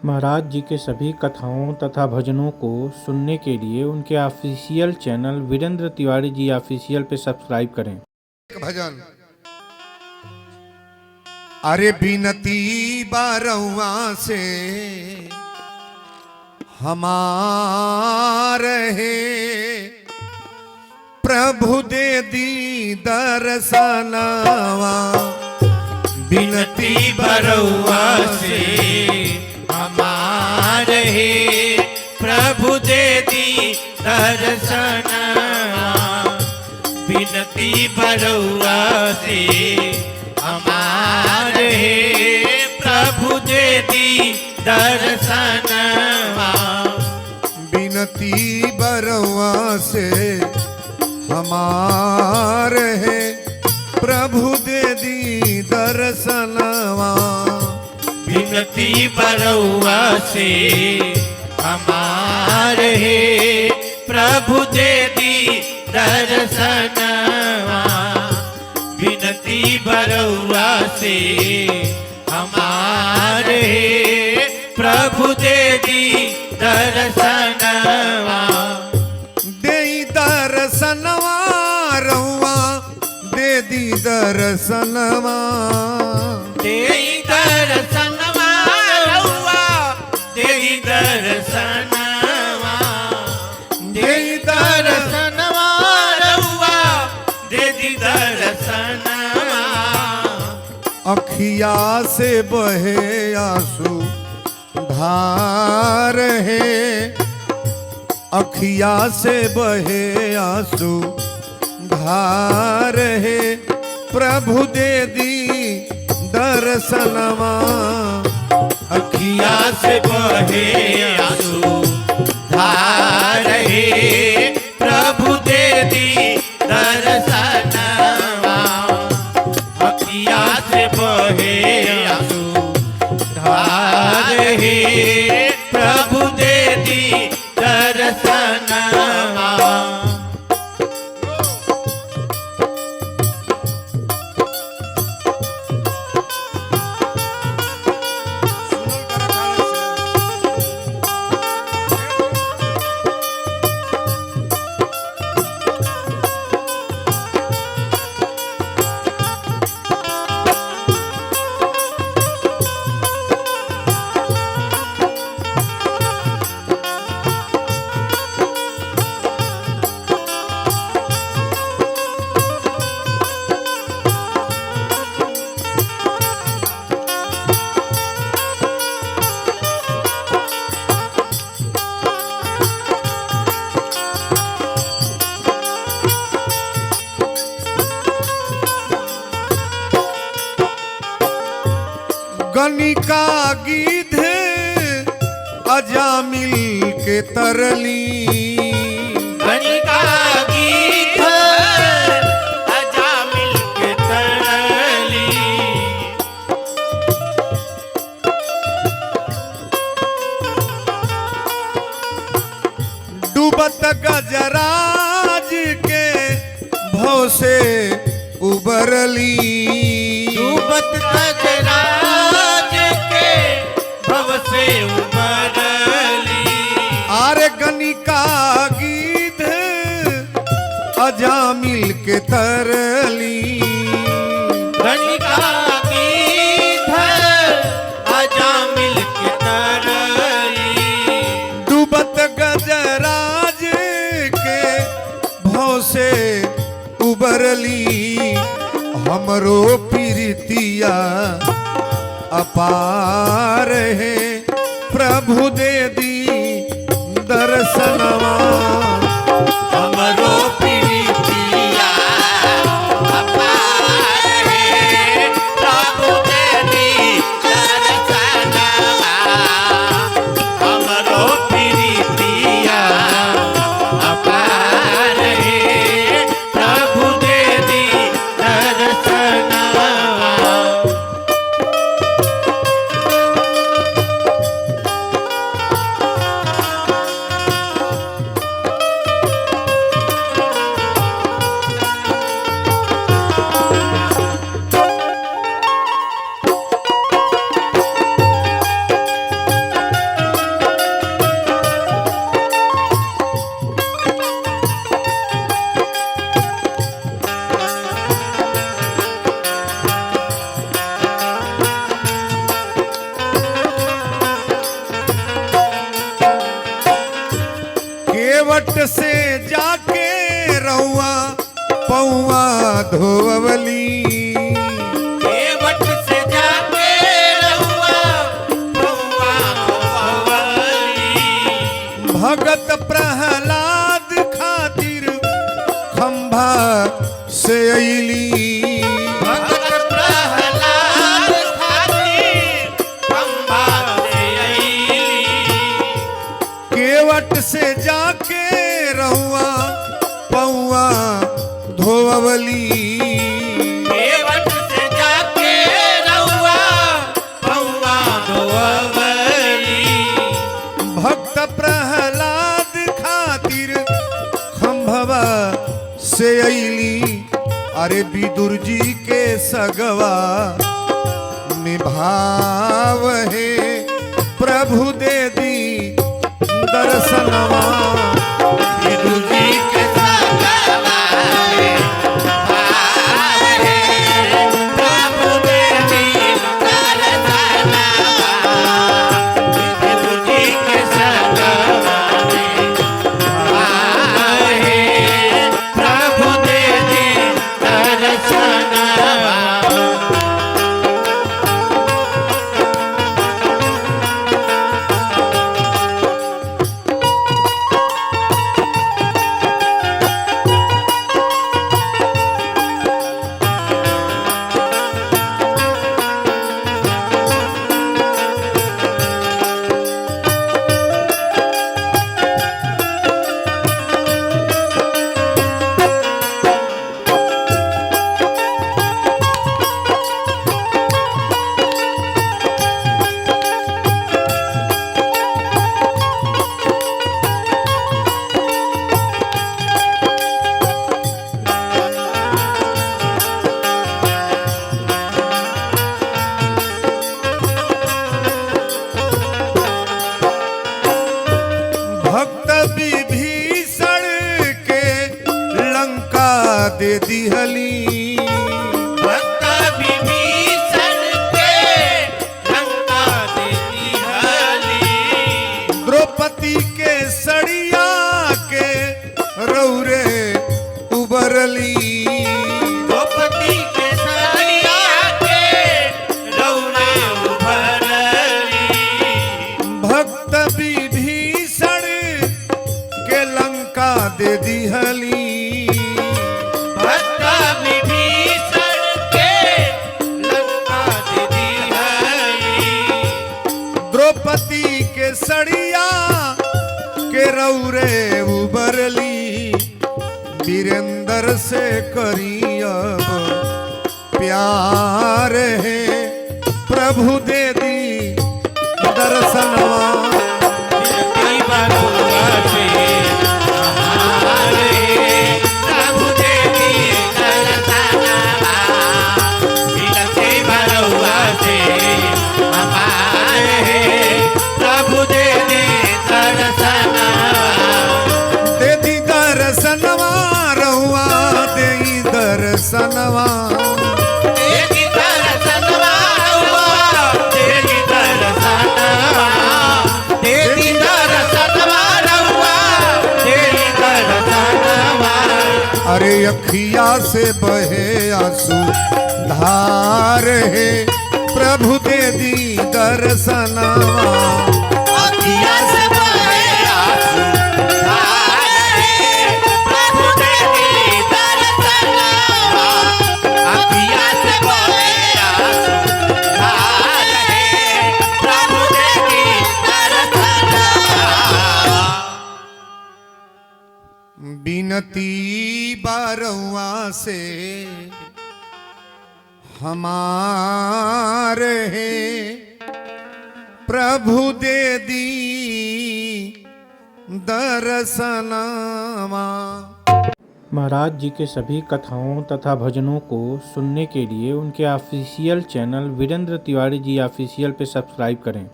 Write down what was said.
महाराज जी के सभी कथाओं तथा भजनों को सुनने के लिए उनके official channel Virendra Tiwari ji official पे सब्सक्राइब करें। भजन अरे बिनती बारवा से हमारे प्रभु दे दी दर्शनवा। बिनती बरौआ से हमारे प्रभु दे दी दर्शनवा। बिनती बरौआ से हमारे प्रभु दे दी दर्शनवा। बिनती बरवा से हमारे प्रभु दे दी दर्शनवा। बिनती बरौआ से हमारे प्रभु दे दी दर्शनवा। बिनती बरौआ से हमारे प्रभु दे दी दर्शनवा। दे दर्शनवा रहुआ दे दी दर्शनवा। दे दर्शनवा रहुआ दे दर्शनवा। दे दर्शनवा रहुआ दे दर्शनवा। अखिया से बहे आंसू धार है। अखिया से बहे आंसू धार है प्रभु दे दी दर्शनवा। अखिया से बहे आंसू धार है प्रभु दे दी दर्शनवा। अखिया से बहे आंसू धार है प्रभु दे दी दर्शनवा। गणिका गीध अजामिल के तरली। गणिका गीत अजामिल के तरली। डूबत गजराज के भव से उबरली। डूबत गजराज के भव से उबरली। आरे गणिका गीध अजामिल के तरली। गणिका गीत अजामिल के तरली। डूबत गजराज के भव से उबरली। हमरो प्रीतिया अपार है प्रभु दे दी दर्शनवा। हमरो प्रीतिया अपार है प्रभु दे दी दर्शनवा। हमरो प्रीतिया अपार है प्रभु दे दी दर्शनवा। केवट से जाके रहुआ पौआ धोवली केवट से जाके रहुआ पौआ धोवली भगत प्रहलाद खातिर खंभा से अइली भगत प्रहलाद खातिर खंभा से अइली केवट से जाके रहुआ पौआ धोवली केवट से जाके रहुआ पौआ धोवली भक्त प्रहलाद खातिर खंभवा से अइली अरे विदुर जी के सगवा निभाव है प्रभु दे दी दर्शनवा विदुर जी के सगवा में भाव है प्रभु दे दी दर्शनवा विदुर जी के सगवा में भाव है प्रभु दे दी दर्शनवा भक्त विभीषण के लंका दे दिहली भक्त विभीषण के लंका दे दिहली द्रौपदी के सड़िया के रौरे उबरली द्रौपदी के सड़िया के रौरे उभरली भक्त विभीषण के लंका दे दिहली भक्त विभीषण के लंका दे दिहली द्रौपदी के सड़िया के रौरे उबरली वीरेंद्र से करियब प्यार है प्रभु दे दी दर्शनवा विनती बरुआ से हमारे प्रभु दे दी दर्शनवा विनती बरुआ से हमारे प्रभु दे दी दर्शनवा दे दी दर्शनवा रहुआ दे दर्शनवा तेरी दर्शनवा रहुआ तेरी दर्शनवा तेरी दर्शनवा रहुआ तेरी दर्शनवा अरे अखिया से बहे आंसू धार है प्रभु दे दी दर्शनवा अखियाँ से बहे आंसू धार है प्रभु दे दी दर्शनवा अखियाँ से बहे आंसू धार है प्रभु दे दी दर्शनवा बिनती बारवा से हमारे है प्रभु दे दी दर्शनवा। महाराज जी के सभी कथाओं तथा भजनों को सुनने के लिए उनके official channel Virendra Tiwari ji official पे सब्सक्राइब करें।